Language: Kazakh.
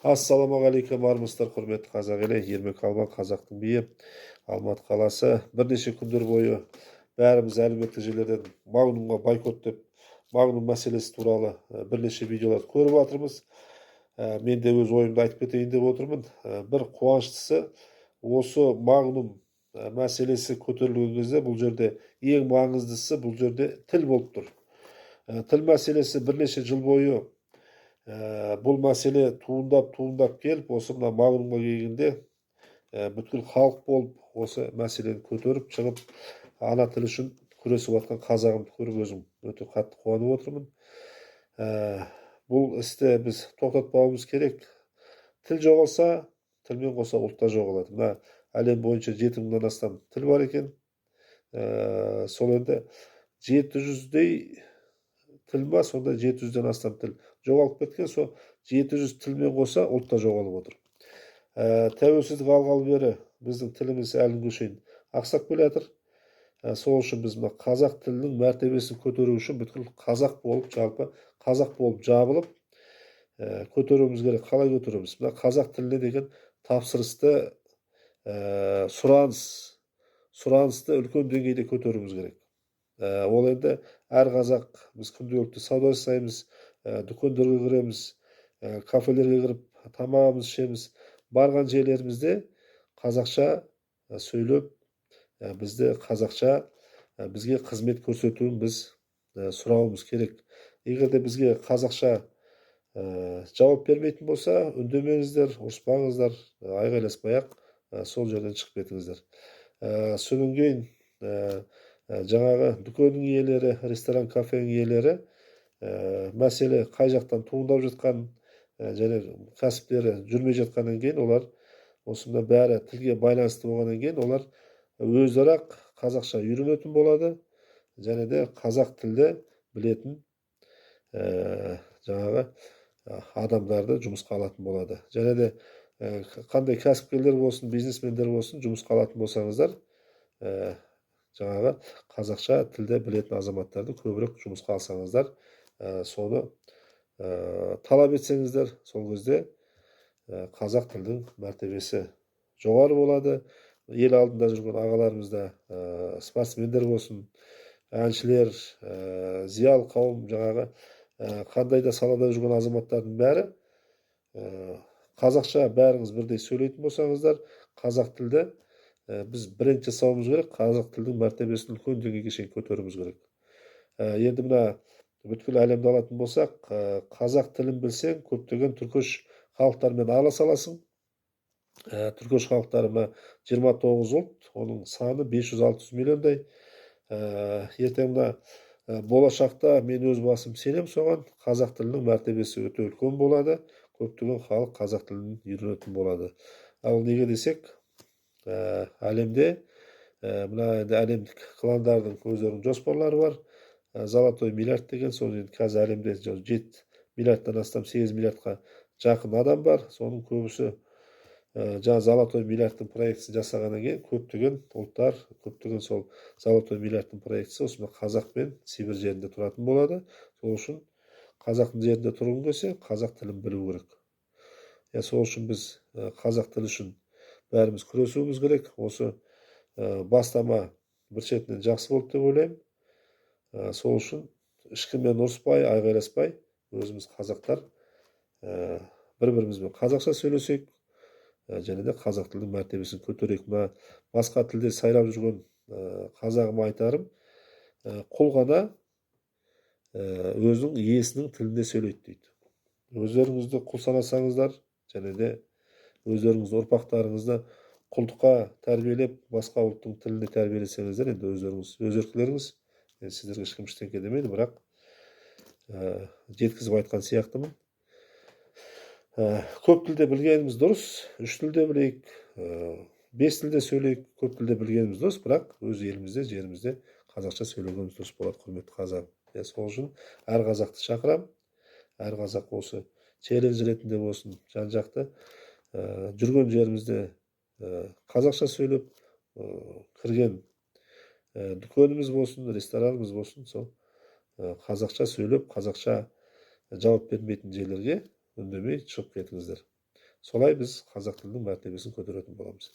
Ассалаумағалейкум армысыздар, құрметті қазақ елі. Ермек Албан, қазақтың биі. Алматы қаласы. Бірнеше күндер бойы бәріміз әлеуметтік желілерден Магнумға бойкот деп, Магнум мәселесі туралы бірнеше видеолар көріп жатырмыз. Мен де өз ойымды айтып кетейін деп отырмын. Бір қуаныштысы, осы Магнум мәселесі көтерілген кезде бұл жерде ең маңыздысы бұл жерде тіл болып тұр. Тіл мәселесі бірнеше жыл бойы бұл мәселе туындап келіп, осы мына Магнумға келгенде бүткіл халық болып осы мәселені көтеріп шығып, ана тілі үшін күресіп жатқан қазағымды көріп өзім өте қатты қуанып отырмын. Бұл істі біз тоқтатпауымыз керек. Тіл жоғалса, тілмен қоса ұлт та жоғалады. Мына әлем бойынша 7 мыңнан астам тіл бар екен. Сол енді 700-дей тіл ба, сонда 700-ден астам тіл жоғалып кеткен. Сол 700 тілмен қоса ұлт та жоғалып отыр. Тәуелсіздік алғалы бері біздің тіліміз әлі шейін ақсап келе жатыр. Сол үшін біз мына қазақ тілінің мәртебесін көтеру үшін бүткіл қазақ болып, жалпы қазақ болып жабылып көтеруіміз керек. Қалай көтереміз? Мына қазақ тіліне деген тапсырысты, сұранысты үлкен деңгейде көтеруіміз керек. Ол енді әр қазақ, біз күнделікті сауда жасаймыз, дүкендерге кіреміз, кафелерге кіріп тамағымыз ішеміз. Барған жерлерімізде қазақша сөйлеп, бізді қазақша бізге қызмет көрсетуін біз сұрауымыз керек. Егер де бізге қазақша жауап бермейтін болса, үндемеңіздер, ұрыспаңыздар, айғайласпай-ақ сол жерден шығып кетіңіздер. Содан кейін жаңағы дүкеннің иелері, ресторан, кафенің иелері мәселе қай жақтан туындап жатқан, және кәсіптері жүрмей жатқаннан кейін, олар осында бәрі тілге байланысты болғаннан кейін, олар өздері қазақша үйренетін болады, және де қазақ тілді білетін жаңағы адамдарды жұмысқа алатын болады. Және де қандай кәсіпкерлер болсын, бизнесмендер болсын, жұмысқа алатын болсаңыздар, жаңағы қазақша тілді білетін азаматтарды көбірек жұмысқа алсаңыздар, соны талап етсеңіздер, сол кезде қазақ тілдің мәртебесі жоғары болады. Ел алдында жүрген ағаларымыз да, спортсмендер болсын, әншілер, зиялы қауым, жаңағы қандай да салада жүрген азаматтардың бәрі қазақша бәріңіз бірдей сөйлейтін болсаңыздар, қазақ тілді біз бренд жасауымыз керек, қазақ тілдің мәртебесін үлкен деңгейге шейін көтеруіміз керек. Енді мына бүткіл әлемді алатын болсақ, қазақ тілін білсең, көптеген түркеш халықтармен араласа аласың. Түркеш халықтары мына 29 ұлт, оның саны 500-600 миллиондай. Ертең мына болашақта мен өз басым сенем соған, қазақ тілінің мәртебесі өте үлкен болады, көптеген халық қазақ тілін үйренетін болады. Ал неге десек, әлемде мына әлемдік кландардың өздерінің жоспарлары бар. Золотой миллиард деген, сол енді қазір әлемде 7 миллиардтан астам 8 миллиардқа жақын адам бар. Соның көбісі жаңа Золотой миллиардтың проектісін жасағаннан кейін көптеген ұлттар, көптеген сол Золотой миллиардтың проектісі осында қазақ пен Сибир жерінде тұратын болады. Сол үшін қазақтың жерінде тұрғың келсе, қазақ тілін білу керек. Сол үшін біз қазақ тілі үшін бәріміз күресуіміз керек. Осы бастама бір шетінен жақсы болды деп ойлаймын. Сол үшін ешкіммен ұрыспай, айғайласпай, өзіміз қазақтар бір-бірімізбен қазақша сөйлесек, және де қазақ тілінің мәртебесін көтерейік. Мына басқа тілде сайлап жүрген қазағыма айтарым, құл ғана өзінің иесінің тілінде сөйлейді дейді. Өздеріңізді құл санасаңыздар, және де өздеріңіздің ұрпақтарыңызды құлдыққа тәрбиелеп, басқа ұлттың тілінде тәрбиелесеңіздер, енді өздеріңіз, өз еркілеріңіз, сіздерге ешкім ештеңе демейді, бірақ жеткізіп айтқан сияқтымын. Көп тілде білгеніміз дұрыс, 3 тілде білейік, 5 тілде сөйлейік, көп тілде білгеніміз дұрыс, бірақ өз елімізде, жерімізде қазақша сөйлегеніміз дұрыс болады, құрметті қазағым. Сол үшін әр қазақты шақырам, әр қазақ осы челлендж ретінде болсын, жан-жақты жүрген жерімізде қазақша сөйлеп, кірген дүкеніміз болсын, ресторанымыз болсын, сол қазақша сөйлеп, қазақша жауап бермейтін жерлерге үндемей шығып кетіңіздер. солай біз қазақ тілінің мәртебесін көтеретін боламыз.